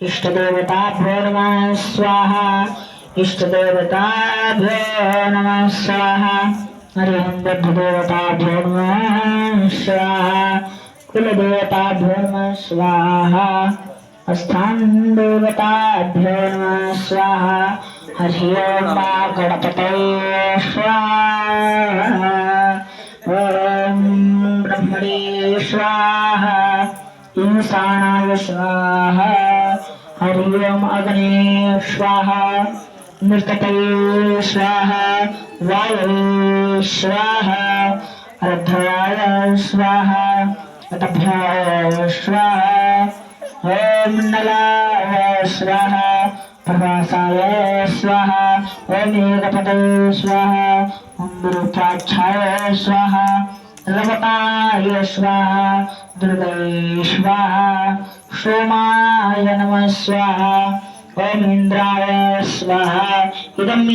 इष्टदेवताभ्यो नमः स्वाहा इष्टदेवताभ्यो नमः स्वाहा हरिः बुद्धदेवताभ्यो नमः स्वाहा कुलदेवताभ्यो नमः स्वाहा स्थानदेवताभ्यो नमः स्वाहा हरि ओं मा गणपतये स्वाहा ॐ ब्रह्मणे स्वाहा ईशानाय स्वाहा हरि ओं अग्ने स्वाहा नृतपये स्वाहा वायवे स्वाहा रुद्राय स्वाहा तभ्याय स्वाहा ॐ नलाय स्वाहा प्रभासाय स्वाहा ॐ एकपतये स्वाहा ॐ विरूपाक्षाय स्वाहा लवताय स्वाहा दुर्गये स्वाहा सोमाय नमः स्वाहा ॐ इन्द्राय स्वाहा इदम्